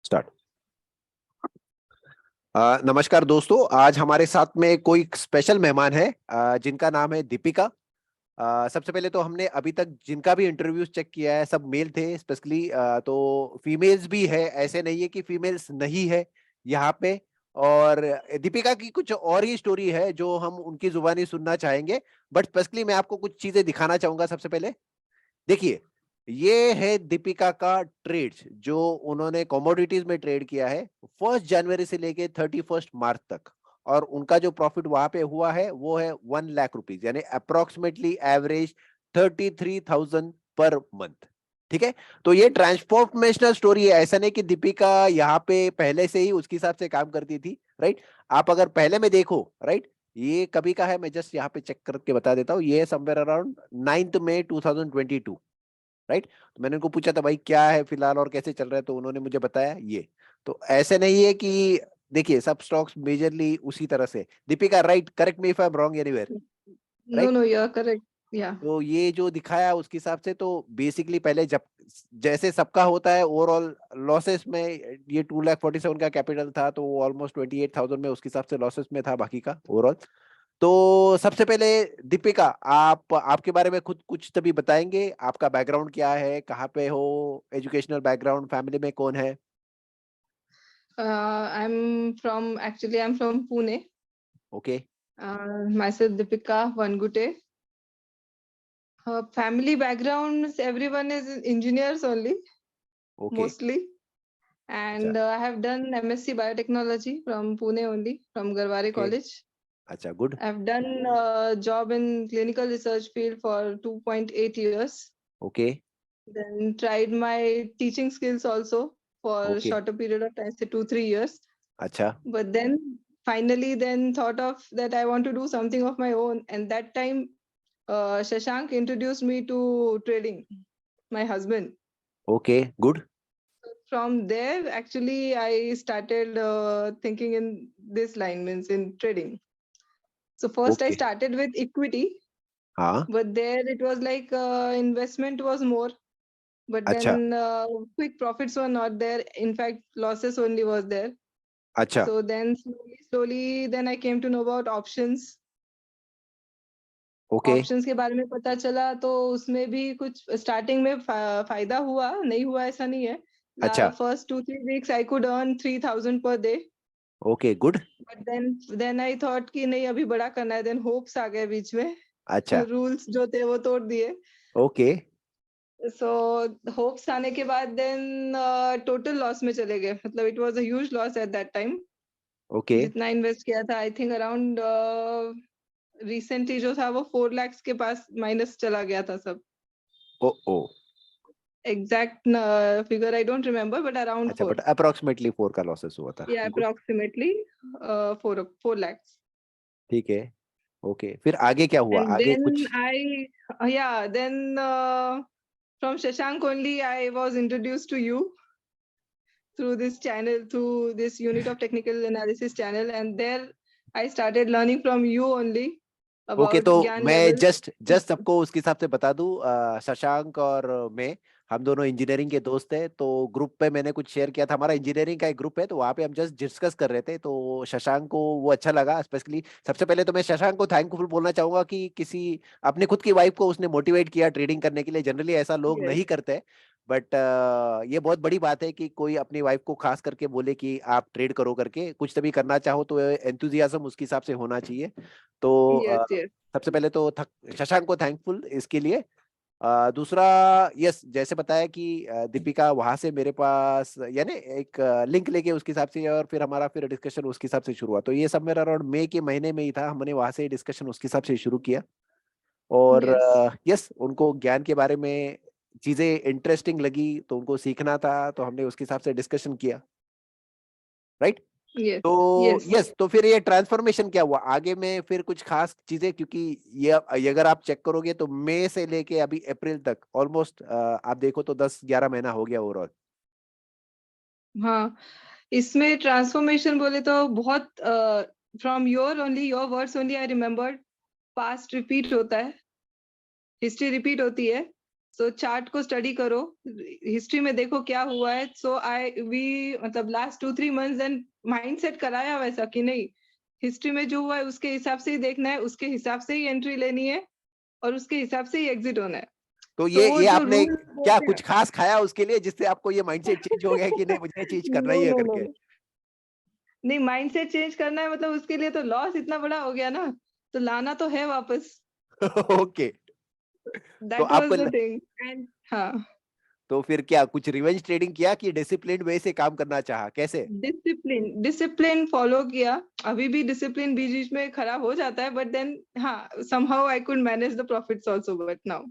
Start. नमस्कार दोस्तों, आज हमारे साथ में कोई स्पेशल मेहमान है जिनका नाम है दीपिका। सबसे पहले तो हमने अभी तक जिनका भी इंटरव्यूज चेक किया है सब मेल थे स्पेशली, तो फीमेल्स भी है, ऐसे नहीं है कि फीमेल्स नहीं है यहाँ पे। और दीपिका की कुछ और ही स्टोरी है जो हम उनकी जुबानी सुनना चाहेंगे, बट स्पेशली मैं आपको कुछ चीजें दिखाना चाहूंगा। सबसे पहले देखिए, ये है दीपिका का ट्रेड्स जो उन्होंने कमोडिटीज में ट्रेड किया है 1 जनवरी से लेके 31 मार्च तक। और उनका जो प्रॉफिट वहां पे हुआ है वो है 1 लाख रुपीज, यानी अप्रोक्सीमेटली एवरेज 33,000 पर मंथ। ठीक है, तो ये ट्रांसफॉर्मेशनल स्टोरी है। ऐसा नहीं कि दीपिका यहाँ पे पहले से ही उसके हिसाब से काम करती थी, राइट। आप अगर पहले में देखो, राइट, ये कभी का है, मैं जस्ट यहाँ पे चेक करके बता देता हूँ। ये समवेयर अराउंड 9 मई 2022, राइट। तो मैंने उनको पूछा था भाई क्या है फिलहाल और कैसे चल रहा है, तो उन्होंने मुझे बताया ये। तो ऐसे नहीं है कि देखिए सब स्टॉक्स मेजरली उसी तरह से। Deepika, right, correct me if I am wrong anywhere, No, right. no, you're correct. Yeah. तो ये जो दिखाया उसके हिसाब से, तो बेसिकली पहले जब जैसे सबका होता है ओवरऑल लॉसेस में, ये 2,47,000 का कैपिटल था, तो वो ऑलमोस्ट 28,000 में उसके हिसाब से लॉसेस में था बाकी का ओवरऑल। तो सबसे पहले दीपिका, आप आपके बारे में खुद कुछ तभी बताएंगे। आपका बैकग्राउंड क्या है, कहाँ पे हो, एजुकेशनल बैकग्राउंड, फैमिली में कौन है? I'm from Pune. Okay. Myself Deepika Vangute. Family backgrounds, everyone is engineers only, okay. mostly. अच्छा। And I have done MSc Biotechnology from Pune only, from Garware okay. College. अच्छा, good. I've done a job in clinical research field for 2.8 years. Okay. Then tried my teaching skills also for a okay. shorter period of time, say 2-3 years. अच्छा। But then finally then thought of that I want to do something of my own, and that time Shashank introduced me to trading, my husband. Okay, good. From there actually I started thinking in this line, means in trading. So first I okay. started with equity, हाँ। but there it was like investment was more, but अच्छा। then quick profits were not there, in fact losses only was there. अच्छा। So then slowly then I came to know about options. Okay. Options के बारे में पता चला, तो उसमें भी कुछ स्टार्टिंग में फायदा हुआ, नहीं हुआ ऐसा नहीं है। अच्छा। First 2-3 weeks I could earn 3,000 per day. Okay, good. But then I thought कि नहीं अभी बड़ा करना है, देन होप्स आ गए बीच में। अच्छा। रूल्स जो थे वो तोड़ दिए। ओके। सो होप्स आने के बाद देन टोटल लॉस में चले गए, मतलब it was a huge loss at that time. Okay. जितना इन्वेस्ट किया था आई थिंक अराउंड रिसेंटली जो था वो 4 lakhs के पास माइनस चला गया था सब। ओ ओ। Exact figure I don't remember, but around अच्छा, 4, बट अप्रोक्सीमेटली 4 का लॉसेस हुआ था, या गुड। Approximately 4 lakhs. ठीक है। ओके, फिर आगे क्या हुआ, And आगे then कुछ? from Shashank only I was introduced to you through this channel, through this unit of technical analysis channel, and there I started learning from you only okay, about तो ज्ञान मैं level. Just सबको उसके हिसाब से बता दूं, शशांक और मैं, हम दोनों इंजीनियरिंग के दोस्त हैं। तो ग्रुप पे मैंने कुछ शेयर किया था, हमारा इंजीनियरिंग का एक ग्रुप है, तो वहाँ पे हम जस्ट डिस्कस कर रहे थे। तो शशांक को वो अच्छा लगा स्पेशली। सबसे पहले तो मैं शशांक को थैंकफुल बोलना चाहूंगा कि किसी अपने खुद की वाइफ को उसने मोटिवेट किया ट्रेडिंग करने के लिए। जनरली ऐसा लोग Yes. नहीं करते, बट ये बहुत बड़ी बात है कि कोई अपनी वाइफ को खास करके बोले कि आप ट्रेड करो करके। कुछ तभी करना चाहो तो एंथुजियाज्म उसके हिसाब से होना चाहिए। तो Yes, yes. सबसे पहले तो शशांक को थैंकफुल इसके लिए। दूसरा, यस, जैसे बताया कि दीपिका वहां से मेरे पास यानी एक लिंक लेके उसके हिसाब से, और फिर हमारा फिर डिस्कशन उसके हिसाब से शुरू हुआ। तो ये सब मेरा अराउंड मई के महीने में ही था, हमने वहां से डिस्कशन उसके हिसाब से शुरू किया। और Yes. यस, उनको ज्ञान के बारे में चीजें इंटरेस्टिंग लगी, तो उनको सीखना था, तो हमने उसके हिसाब से डिस्कशन किया, राइट। Yes. तो Yes. यस, तो फिर ये ट्रांसफॉर्मेशन क्या हुआ आगे में, फिर कुछ खास चीजें, क्योंकि ये अगर आप चेक करोगे तो मई से लेके अभी अप्रैल तक ऑलमोस्ट आप देखो तो 10-11 महीना हो गया ओवरऑल। हाँ, इसमें ट्रांसफॉर्मेशन बोले तो बहुत from your words only I remember, past repeat होता है, हिस्ट्री रिपीट होती है। सो चार्ट को स्टडी करो, हिस्ट्री में देखो क्या हुआ है। सो मतलब लास्ट 2-3 मंथ्स देन माइंडसेट कराया वैसा कि नहीं, हिस्ट्री में जो हुआ है उसके हिसाब से ही देखना है, उसके हिसाब से ही एंट्री लेनी है और उसके हिसाब से ही एग्जिट होना है। तो तो ये वो ये जो आपने रूल क्या बोलते कुछ हैं, खास खाया उसके लिए जिससे आपको ये माइंडसेट चेंज हो गया कि नहीं मुझे चीज करना नो ही है नो नो करके? नहीं, माइंडसेट चेंज करना है मतलब उसके लिए तो लॉस इतना बड़ा हो गया ना, तो लाना तो है वापस। ओके। तो दैट आपको वाज द थिंग एंड हाँ, तो फिर क्या कुछ रिवेंज ट्रेडिंग किया कि डिसिप्लिन वे से काम करना चाहा, कैसे? डिसिप्लिन डिसिप्लिन फॉलो किया। अभी भी डिसिप्लिन बीच बीच में खराब हो जाता है, बट देन हाँ, somehow I could manage the profits also but now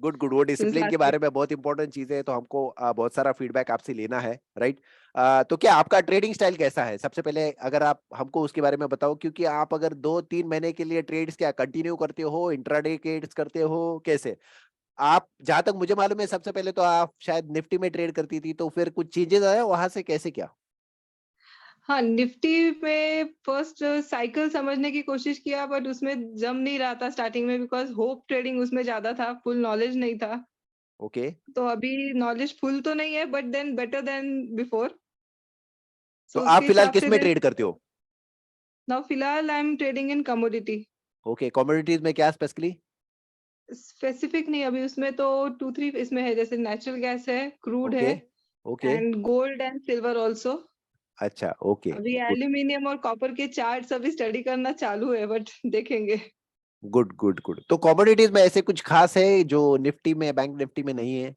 good good, वो सिंस डिसिप्लिन के लास्ट ईयर। बारे में बहुत इंपॉर्टेंट चीज है, तो हमको बहुत सारा फीडबैक आपसे लेना है, राइट? तो क्या आपका ट्रेडिंग स्टाइल कैसा है? सबसे पहले अगर आप हमको उसके बारे में बताओ, क्योंकि आप अगर 2-3 महीने के लिए ट्रेड्स क्या कंटिन्यू करते हो, इंट्राडे ट्रेड्स करते हो, कैसे? आप जहां तक मुझे मालूम है सबसे पहले तो आप शायद निफ्टी में ट्रेड करती थी, तो फिर कुछ चेंजेस आया वहां से, कैसे क्या? हाँ, निफ्टी में फर्स्ट साइकिल समझने की कोशिश किया बट उसमें जम नहीं रहा था स्टार्टिंग में, बिकॉज़ होप ट्रेडिंग उसमें ज़्यादा था, फुल नॉलेज नहीं था। ओके। तो अभी नॉलेज फुल तो नहीं है but then better than before. तो सो आप उसके फिलहाल हिसाब किस से में देन ट्रेड करते हो? नाउ फिलहाल I am trading in commodity. Okay, commodities में क्या स्पेशली? स्पेसिफिक नहीं, अभी उसमें तो 2-3 इसमें है, जैसे नेचुरल गैस है, क्रूड है okay. Okay. And gold and silver also. अच्छा, ओके। अभी गुड एल्यूमीनियम और कॉपर के चार्ट्स अभी स्टडी करना चालू है बट देखेंगे। Good good good. तो कमोडिटीज में ऐसे कुछ खास है जो निफ्टी में, बैंक निफ्टी में नहीं है?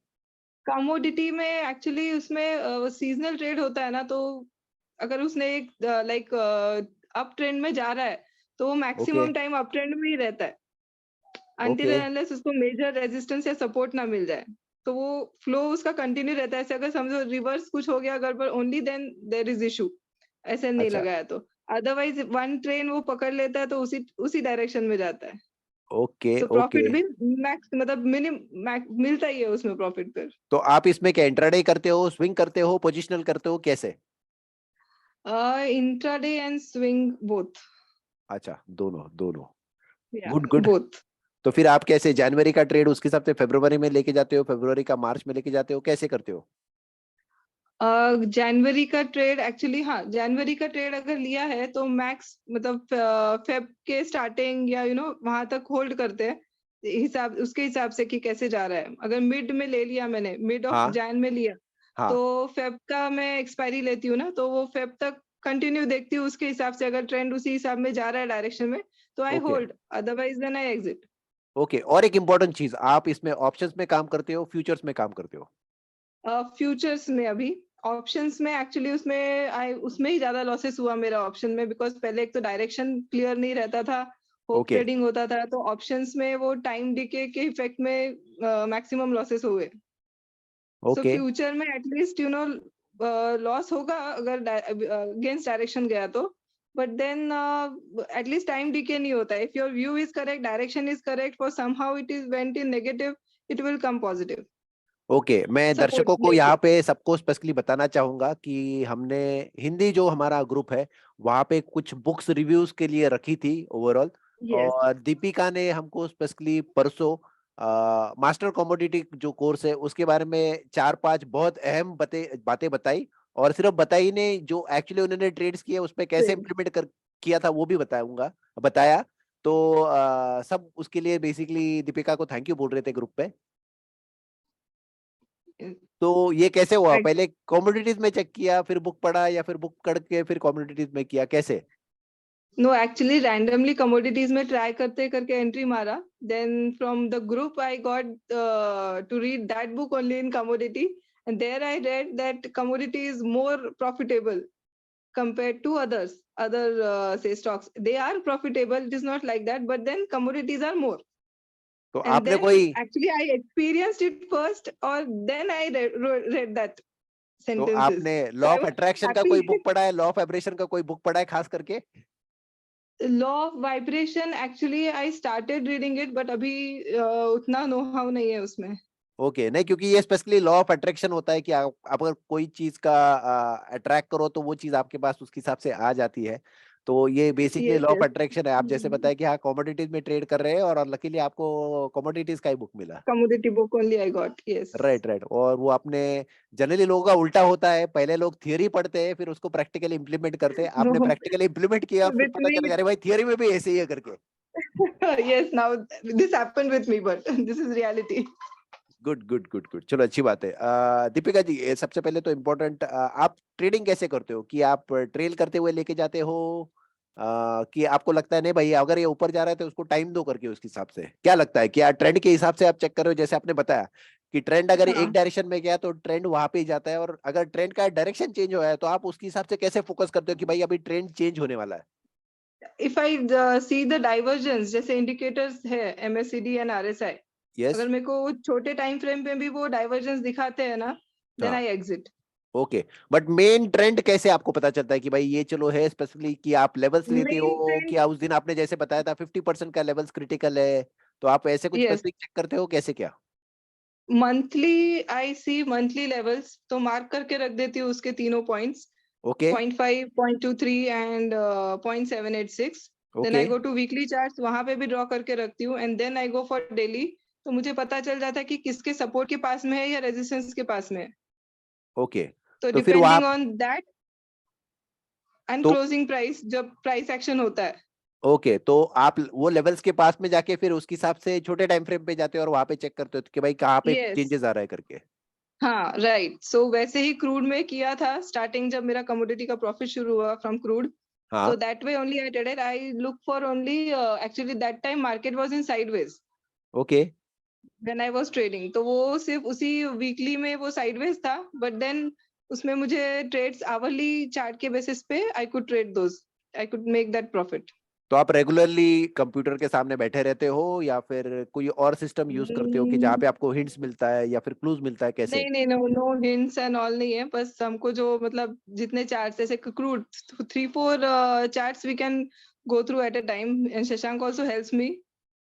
कमोडिटी में एक्चुअली उसमें सीजनल ट्रेड होता है ना, तो अगर उसने एक लाइक अप ट्रेंड में जा रहा है तो वो okay. Maximum time up trend में ही रहता है अनटिल ओके। एंड अनलेस उसको मेजर रेजिस्टेंस या सपोर्ट ना मिल जाए। तो वो फ्लो उसका कंटिन्यू रहता है। ऐसे अगर समझो रिवर्स कुछ हो गया गड़बड़, only then there is issue, ऐसे नहीं अच्छा। लगाया तो। अदरवाइज वन ट्रेन वो पकड़ लेता है तो उसी उसी डायरेक्शन में जाता है। ओके। So okay. प्रॉफिट भी मैक्स मतलब मिलता ही है उसमें प्रॉफिट फिर। तो आप इसमें क्या इंट्राडे करते हो, स्विंग करते हो, पोजिशनल करते हो, कैसे? Intraday and swing both. अच्छा, दोनों दोनों। या गुड गुड। बोथ। तो फिर आप कैसे जनवरी का ट्रेड उसके हिसाब से फरवरी में लेके जाते हो, फरवरी का मार्च में लेके जाते हो, कैसे करते हो? जनवरी का ट्रेड एक्चुअली, हाँ, जनवरी का ट्रेड अगर लिया है तो मैक्स मतलब फेब के स्टार्टिंग या वहां तक होल्ड करते हैं, हिसाब उसके हिसाब से कि कैसे जा रहा है। अगर मिड में ले लिया, मैंने मिड ऑफ हाँ। जैन में लिया, हाँ। तो फेब का मैं एक्सपायरी लेती हूँ ना, तो वो फेब तक कंटिन्यू देखती हूँ। उसके हिसाब से अगर ट्रेंड उसी हिसाब में जा रहा है डायरेक्शन में, तो I okay. Hold, otherwise then I exit. Okay, और एक इंपॉर्टेंट चीज, आप इसमें ऑप्शंस में काम करते हो, फ्यूचर्स में काम करते हो? फ्यूचर्स में अभी, ऑप्शंस में एक्चुअली उसमें ही ज्यादा लॉसेस हुआ मेरा ऑप्शन में, बिकॉज पहले एक तो डायरेक्शन क्लियर नहीं रहता था, होप ओके। ट्रेडिंग होता था, तो ऑप्शंस में वो टाइम डिके के इफेक्ट में मैक्सिमम लॉसेस हुए। So okay. फ्यूचर में एटलीस्ट लॉस होगा अगर अगेंस्ट डायरेक्शन गया तो, but then at least time decay नहीं होता। If your view is correct, direction is correct, for somehow it is went in negative, it will come positive, okay, मैं support दर्शकों को लेके। यहाँ पे सबको स्पेशली बताना चाहूंगा कि हमने हिंदी जो हमारा ग्रुप है वहाँ पे कुछ बुक्स रिव्यूज के लिए रखी थी ओवरऑल। यस। और दीपिका ने हमको स्पेशली परसों मास्टर कमोडिटी जो कोर्स है उसके बारे में 4-5 बहुत अहम बातें बताई। और सिर्फ बताई ने, जो एक्चुअली उन्होंने ट्रेड्स किए उस पे कैसे इम्प्लीमेंट कर किया था वो भी बताया। तो सब उसके लिए बेसिकली दीपिका को थैंक यू बोल रहे थे ग्रुप पे। तो ये कैसे हुआ, पहले कमोडिटीज में चेक किया फिर बुक पढ़ा, या फिर बुक पढ़ के फिर कमोडिटीज में किया, कैसे? नो, एक्चुअली रैंडमली कमोडिटीज में ट्राई करते करके एंट्री मारा, then from the group I got to read that book only in commodity, and there I read that commodity is more profitable compared to other say stocks. They are profitable, it is not like that, but then commodities are more. तो And आपने then कोई actually I experienced it first, or then I read that तो sentences. आपने So law I of was attraction का कोई happy. Book पढ़ा है, law of vibration का कोई बुक पढ़ा है खास करके? Law of vibration, actually I started reading it, but अभी उतना नो हाउ नहीं है उसमें। ओके, नहीं क्योंकि ये स्पेशली लॉ ऑफ अट्रैक्शन होता है कि आप अगर कोई चीज का अट्रैक्ट करो तो वो चीज आपके पास उसके हिसाब से आ जाती है। तो ये basically Yes, law of yes. Attraction है। आप जैसे बताया कि हाँ कमोडिटीज में ट्रेड कर रहे हैं और लकीली आपको कमोडिटीज का ही बुक मिला। Commodity book only I got. Yes. Right right. और वो आपने, जनरली लोगों का उल्टा होता है, पहले लोग थियरी पढ़ते हैं फिर उसको प्रैक्टिकली इंप्लीमेंट करते हैं, आपने No, प्रैक्टिकली इंप्लीमेंट किया फिर with पता चला कि me, अरे भाई थियरी में भी ऐसे ही है करके। yes, now this happened with me, but this is reality. Good good good good, चलो अच्छी बात है। दीपिका जी, सबसे पहले तो इम्पोर्टेंट, आप ट्रेडिंग कैसे करते हो? कि आप ट्रेल करते हुए लेके जाते हो, कि आपको लगता है नहीं भाई अगर ये ऊपर जा रहा है तो उसको टाइम दो करके, उसके हिसाब से क्या लगता है? क्या ट्रेंड के हिसाब से आप चेक कर रहे हो? जैसे आपने बताया कि ट्रेंड अगर एक हाँ. डायरेक्शन में गया तो ट्रेंड वहां पे ही जाता है, और अगर ट्रेंड का डायरेक्शन चेंज हुआ है तो आप उसके हिसाब से कैसे फोकस करते हो कि भाई अभी ट्रेंड चेंज होने वाला है? If I see the divergence, जैसे indicators है MACD and RSI, यस। अगर मेरे को छोटे टाइम फ्रेम पे भी वो डाइवर्जेंस दिखाते हैं ना, देन हाँ I exit. Okay. But main trend कैसे आपको पता चलता है कि भाई ये चलो है स्पेसिफिकली, कि आप लेवल्स लेते मेन हो कि ट्रेंड, आप उस दिन आपने जैसे बताया था 50% का लेवल्स क्रिटिकल है, तो आप ऐसे कुछ यस, स्पेसिफिक चेक करते हो कैसे क्या? Monthly I see monthly levels तो मार्क करके रख देती हूँ उसके तीनों points, okay 0.5, 0.23 and 0.786. Then okay I go to weekly charts, वहां पे भी ड्रॉ करके रखती हूँ, and then I go for daily. तो मुझे पता चल जाता है कि किसके सपोर्ट के पास में है या रेजिस्टेंस के पास में है. ओके। तो तो फिर वहां, डिपेंडिंग ऑन दैट एंड तो क्लोजिंग प्राइस, जब प्राइस एक्शन होता है. ओके, तो आप वो लेवल्स के पास में जाके फिर उसके हिसाब से छोटे टाइम फ्रेम पे जाते हो और वहां पे चेक करते हो कि भाई कहाँ पे यस, चेंजेस आ रहा है करके। हाँ, राइट. सो वैसे ही क्रूड में किया था स्टार्टिंग, जब मेरा कमोडिटी का प्रॉफिट शुरू हुआ फ्रॉम क्रूड. So हाँ that way only I did it. I look for only actually that time market was in sideways okay when I was trading. तो वो सिर्फ उसी वीकली में वो sideways था, but then उसमें मुझे ट्रेड्स आवरली चार्ट के बेसिस पे I could trade those. I could make that profit. तो आप रेगुलरली कंप्यूटर के सामने बैठे रहते हो या फिर कोई और सिस्टम यूज करते हो कि जहाँ पे आपको हिंट्स मिलता है या फिर क्लूज मिलता है, कैसे? नहीं नहीं, no no hints and all नहीं है. बस हमको जो मतलब जितने चार्ट्स, जैसे crude 3-4 charts we can go through at a time, and Shashank also helps me.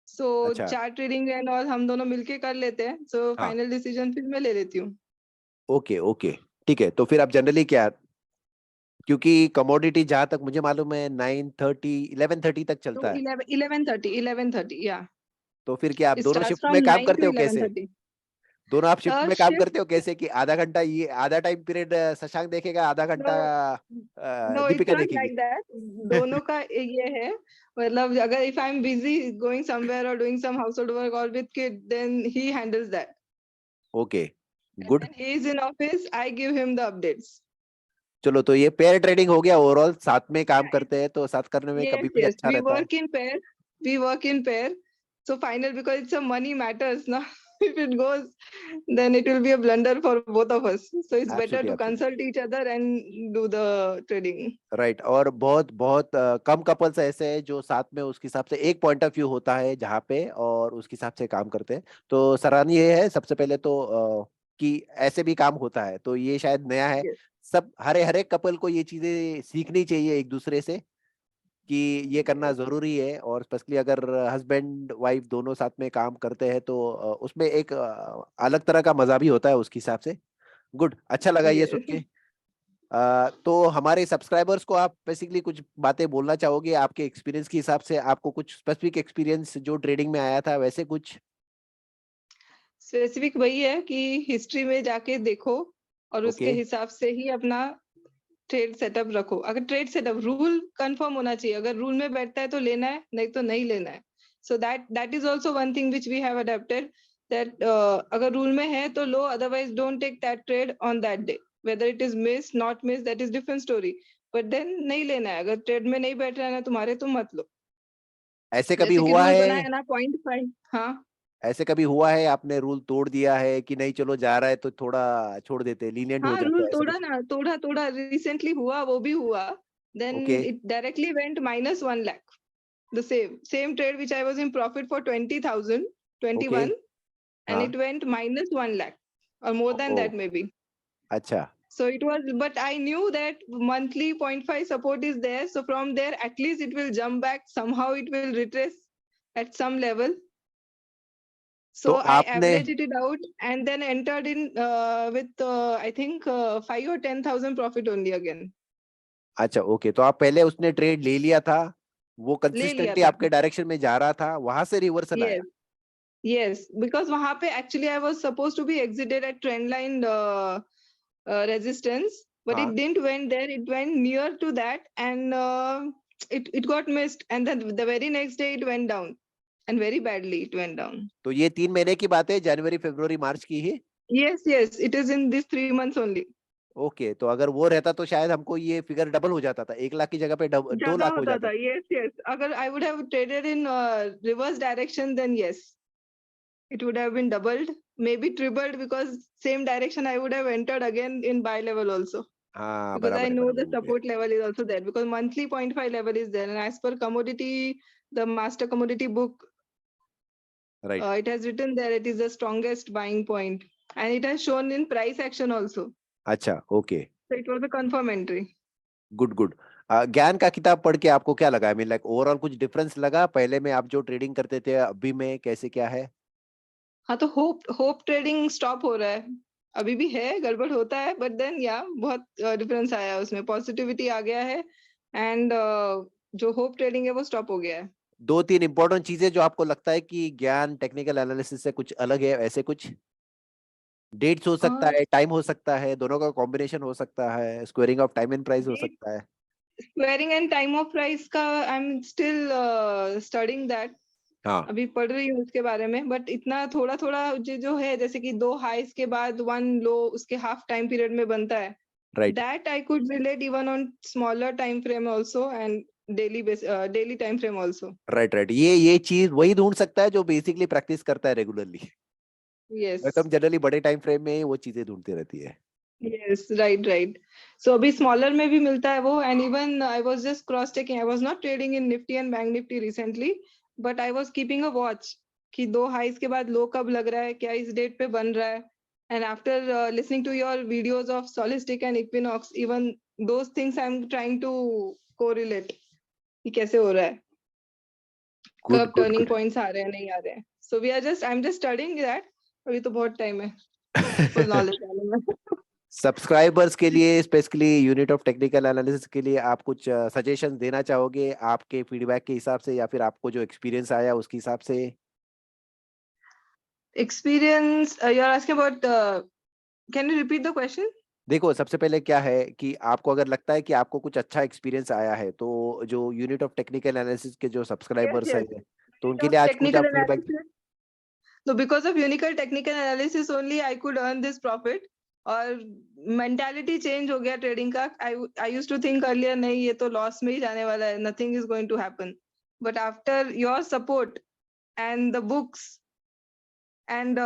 So अच्छा। चार्ट ट्रेडिंग एंड ऑल हम दोनों मिलके कर लेते हैं. सो हाँ फाइनल डिसीजन फिर मैं ले लेती हूँ. ओके ओके, ठीक है। तो फिर आप जनरली क्या, क्योंकि कमोडिटी जहां तक मुझे मालूम है 9:30 11:30 तक तो चलता है, 11:30 या तो फिर क्या आप इट दोनों स्टार्ट्स शिफ्ट फ्रॉम में काम 9 करते टू हो कैसे? 11:30. दोनों आप शिफ्ट में काम करते हो शिफ्ट, कैसे, कि आधा घंटा ये आधा टाइम पीरियड शशांक देखेगा, आधा नो घंटा नो, इट्स दीपिका नॉट देखेगी? Like that. दोनों का ये है, मतलब अगर if I am busy going somewhere और डूइंग सम हाउसहोल्ड वर्क और with kid, then he handles that. Okay And good. when he is in office, I give him the updates. चलो, तो ये पेयर ट्रेडिंग हो गया, overall साथ में काम Yeah, करते हैं तो साथ करने में yes, कभी भी yes. अच्छा रहता है। We work in pair. So final, because it's a money matters now. If it goes, then it will be a blunder for both of us. So it's better absolutely to absolutely consult each other and do the trading. Right. और बहुत बहुत कम couples ऐसे हैं जो साथ में उसके हिसाब से एक पॉइंट ऑफ व्यू होता है जहाँ पे, और उसके हिसाब से काम करते हैं, तो सराहनीय है सबसे पहले तो, कि ऐसे भी काम होता है, तो ये शायद नया है। Yes. सब हर एक कपल को ये चीजें सीखनी चाहिए एक दूसरे से, कि ये करना Yes. जरूरी है, और स्पेशली अगर हस्बैंड वाइफ दोनों साथ में काम करते हैं तो उसमें एक अलग तरह का मजा भी होता है उसके हिसाब से। गुड, अच्छा लगा ये सुन Yes. के। तो हमारे सब्सक्राइबर्स को आप बेसिकली कुछ बातें बोलना चाहोगे आपके एक्सपीरियंस के हिसाब से? आपको कुछ स्पेसिफिक एक्सपीरियंस जो ट्रेडिंग में आया था वैसे कुछ? स्पेसिफिक वही है कि हिस्ट्री में जाके देखो और ओके उसके हिसाब से ही अपना ट्रेड सेटअप रखो. अगर ट्रेड सेटअप रूल कंफर्म होना चाहिए, अगर रूल में बैठता है तो लेना है, नहीं तो नहीं लेना है. So that is also one thing which we have adopted, that अगर रूल में है तो लो, otherwise don't take that trade on that day. Whether it is miss not miss, that is different story, but then नहीं लेना है. अगर trade में नहीं बैठ रहा है ना तुम्हारे, तो मत लो. ऐसे कभी जैसे कि हुआ रूल है, बनाया ना 0.5. हाँ, ऐसे कभी हुआ है आपने रूल तोड़ दिया है कि नहीं चलो जा रहा है तो थोड़ा छोड़ देते, लीनियंट हो हाँ, जाते रूल हैं, ऐसा तोड़ा कुछ? ना, तोड़ा तोड़ा रिसेंटली हुआ, वो भी हुआ. Okay then it directly went -1 lakh. The same trade which I was in profit for 20,000, okay 21, and हाँ it went -1 lakh or more than oh that maybe. अच्छा So it was, but I knew that monthly 0.5 support is there. So from there, at least it will jump back. Somehow it will retrace at some level. तो So I आपने, averaged it out and then entered in with I think 5 or 10,000 profit only again. अच्छा okay, तो आप पहले उसने trade ले लिया था, वो ले लिया कंसिस्टेंटली था। आपके डायरेक्शन में जा रहा था, वहां से रिवर्सल आया। यस, यस, बिकॉज वहां पे actually I was suppose to be exited at trend line resistance, but हाँ it didn't went there. It went near to that, and it got missed. And then the very next day, it went down, and very badly it went down. तो ये 3 महीने की बात है, जनवरी फरवरी मार्च की ही। Yes, yes, it is in these 3 months only. Okay, तो अगर वो रहता तो शायद हमको ये फिगर डबल हो जाता था, 1 लाख की जगह पे 2 लाख हो होता जाते था, थे। yes, yes. अगर I would have traded in reverse direction, then yes, it would have been doubled, maybe tripled, because same direction I would have entered again in buy level also. हाँ Because I बराबर है, know बराबर the हो गया। support level is also there, because monthly 0.5 level is there, and as per commodity, the master commodity book, right. it has written there it is the strongest buying point, and it has shown in price action also. अच्छा okay, So it was a confirm entry. Good good. ज्ञान का किताब पढ़ के आपको क्या लगा? I mean like overall कुछ डिफरेंस लगा पहले में आप जो ट्रेडिंग करते थे अभी में, कैसे क्या है? हाँ, तो होप ट्रेडिंग स्टॉप हो रहा है, अभी भी है, गड़बड़ होता है, बट देन या बहुत डिफरेंस आया है उसमें, पॉजिटिविटी आ गया है, एंड जो होप ट्रेडिंग है वो स्टॉप हो गया है। 2-3 इंपॉर्टेंट चीजें जो आपको लगता है कि ज्ञान टेक्निकल एनालिसिस से कुछ अलग है, ऐसे कुछ? डेट्स हो सकता है, टाइम हो सकता है, दोनों का कॉम्बिनेशन हो सकता है, squaring of time and price हो सकता है। Squaring and time of price का I am still studying that, हाँ अभी पढ़ रही हूँ उसके बारे में, बट इतना थोड़ा थोड़ा जो है, जैसे कि 2 हाइस के बाद 1 लो उसके हाफ टाइम पीरियड में बनता है, right that I could relate even on smaller time frame also, and daily time frame also. Right right, ये चीज वही ढूंढ सकता है जो बेसिकली प्रैक्टिस करता है रेगुलरली। Yes, मतलब जनरली बड़े टाइम फ्रेम में वो चीजें ढूंढती रहती है। yes, right, right. So अभी smaller में भी मिलता है वो, and even I was just cross checking. I was not trading in Nifty and Bank Nifty recently, but I was keeping a watch कि 2 highs के बाद low कब लग रहा है, क्या इस डेट पे बन रहा है, and after listening to your videos of Solistic and Equinox, even those things I'm trying to correlate कि कैसे हो रहा है, गुड कब गुड टर्निंग गुड। पॉइंट्स आ रहे हैं, नहीं आ रहे हैं। So we are just I am just studying that, अभी तो बहुत टाइम है फुल नॉलेज आने में। सब्सक्राइबर्स के लिए specially unit of technical analysis के लिए आप कुछ सजेशन देना चाहोगे आपके फीडबैक के हिसाब से, या फिर आपको जो एक्सपीरियंस आया उसके हिसाब से? Experience you are asking about, can you repeat the question? देखो सबसे पहले क्या है कि आपको अगर लगता है कि आपको कुछ अच्छा एक्सपीरियंस आया है, तो जो यूनिट ऑफ टेक्निकल एनालिसिस के जो यस, सब्सक्राइबर्स यस, हैं, तो यूनिट उनके ऑफ लिए आज कुछ टेक्निकल आप feedback. Analysis, so because of unique technical analysis only I could earn this profit, और मेंटालिटी चेंज हो गया ट्रेडिंग का। I used to think earlier, नहीं ये तो लॉस में ही जाने वाला है, nothing is going to happen, but after your support and the books and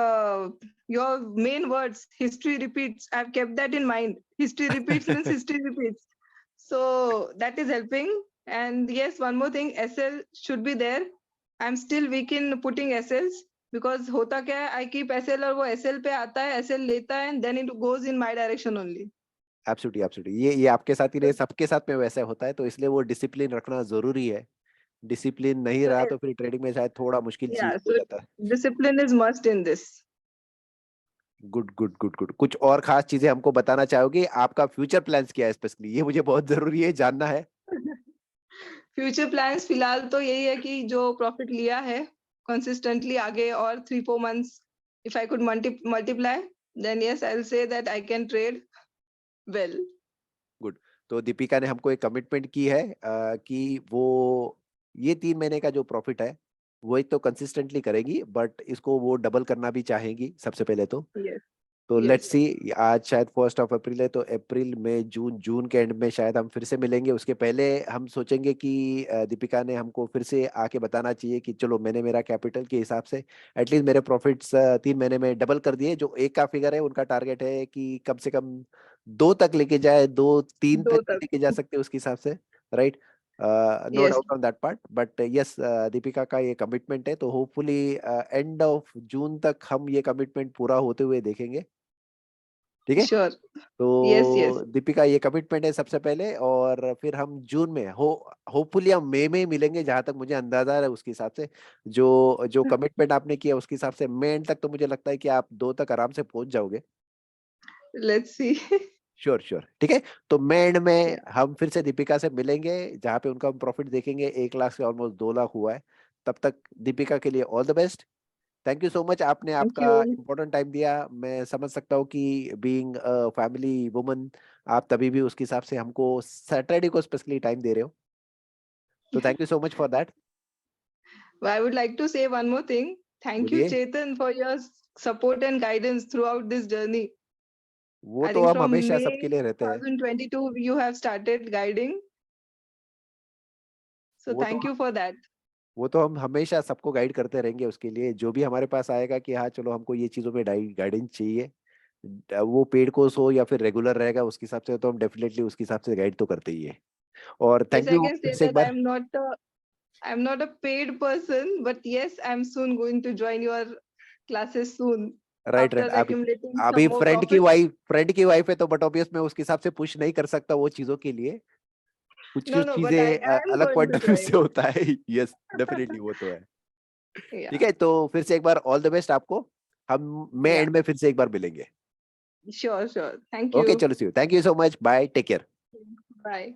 your main words, history repeats, I've kept that in mind. History repeats means history repeats, so that is helping. And yes, one more thing, SL should be there. I'm still weak in putting SLs, because hota kya hai, I keep SL और वो SL पे आता है, SL लेता है, and then it goes in my direction only. Absolutely absolutely, ये आपके साथ ही नहीं, सबके साथ में वैसा होता है, तो इसलिए वो डिसिप्लिन रखना जरूरी है। डिसिप्लिन नहीं So रहा तो फिर ट्रेडिंग में शायद थोड़ा मुश्किल चीज yeah, हो so जाता है। discipline is must in this. Good good good good. कुछ और खास चीजें हमको बताना चाहोगे? आपका फ्यूचर प्लान्स क्या है स्पेशली, ये मुझे बहुत जरूरी है जानना है। फ्यूचर प्लान्स फिलहाल तो यही है कि जो प्रॉफिट लिया है कंसिस्टेंटली आगे और 3-4 months, if I could multiply, then yes, I'll say that I can trade well. Good. तो दीपिका ने हमको एक कमिटमेंट की है कि वो ये 3 महीने का जो प्रॉफिट है वो एक तो कंसिस्टेंटली करेगी, बट इसको वो डबल करना भी चाहेंगी सबसे पहले Yes, तो लेट्स yes, सी। आज शायद 1 अप्रैल है, तो अप्रैल में जून, जून के एंड में शायद हम फिर से मिलेंगे। उसके पहले हम सोचेंगे कि दीपिका ने हमको फिर से आके बताना चाहिए कि चलो मैंने मेरा कैपिटल के हिसाब से एटलीस्ट मेरे प्रॉफिट्स 3 महीने में डबल कर दिए। जो एक का फिगर है उनका टारगेट है कि कम से कम 2 तक लेके जाए, 2-3 तक 2 भी तक। लेके जा सकते हैं उसके हिसाब से। Right, no Yes, doubt on that part, but yes Deepika का ये कमिटमेंट है, तो होपफुली एंड ऑफ जून तक हम ये कमिटमेंट पूरा होते हुए देखेंगे। ठीक है, sure. Yes, yes. तो दीपिका ये कमिटमेंट है सबसे पहले, और फिर हम जून में होपफुली हम मई में ही मिलेंगे, जहां तक मुझे अंदाजा है उसके हिसाब से। जो जो कमिटमेंट आपने किया उसके हिसाब से मई एंड तक तो मुझे लगता है कि आप 2 तक आराम से पहुंच जाओगे। Let's see. श्योर श्योर, ठीक है। तो मैं एंड में हम फिर से दीपिका से मिलेंगे जहाँ पे उनका हम प्रॉफिट देखेंगे, 1 लाख से ऑलमोस्ट 2 लाख हुआ है। तब तक दीपिका के लिए all the best. Thank you so much, आपने थैंक आपका यू। इम्पोर्टेंट टाइम दिया। मैं समझ सकता हूँ कि बीइंग फैमिली वुमन आप तभी भी उसके हिसाब से हमको सैटरडे को स्पेशली टाइम दे रहे हो, तो thank you so much for that. I would like to say one more thing. Thank you, बोलिए। Chetan, for your support and guidance throughout this journey. वो I तो think हम from हमेशा May सबके लिए रहते हैं। 2022, you have started guiding. So वो तो thank you for that. वो तो हम हमेशा सबको गाइड करते रहेंगे, उसके लिए जो भी हमारे पास आएगा कि हाँ चलो हमको ये चीज़ों में गाइडेंस चाहिए, वो पेड कोर्स हो या फिर रेगुलर रहेगा, उसके हिसाब से तो हम डेफिनेटली उसके हिसाब से गाइड तो करते ही है। और Yes, thank I you can फिर say से एक that bar. I'm not a paid person, but yes, I'm soon going to join your classes soon right after right, अभी accumulating some अभी more profit. फ्रेंड की wife है तो but obvious मैं उसके हिसाब से पुश नहीं कर सकता वो चीज़ों के लिए। कुछ No, कुछ no, but चीजें I am अलग going point to of view से join. होता है। यस डेफिनेटली, वो तो है। ठीक Yeah, है, तो फिर से एक बार ऑल द बेस्ट आपको। हम मैं yeah, एंड में फिर से एक बार मिलेंगे। sure, sure. Thank okay you. चलो, see you, thank you so much, bye, take care. Bye.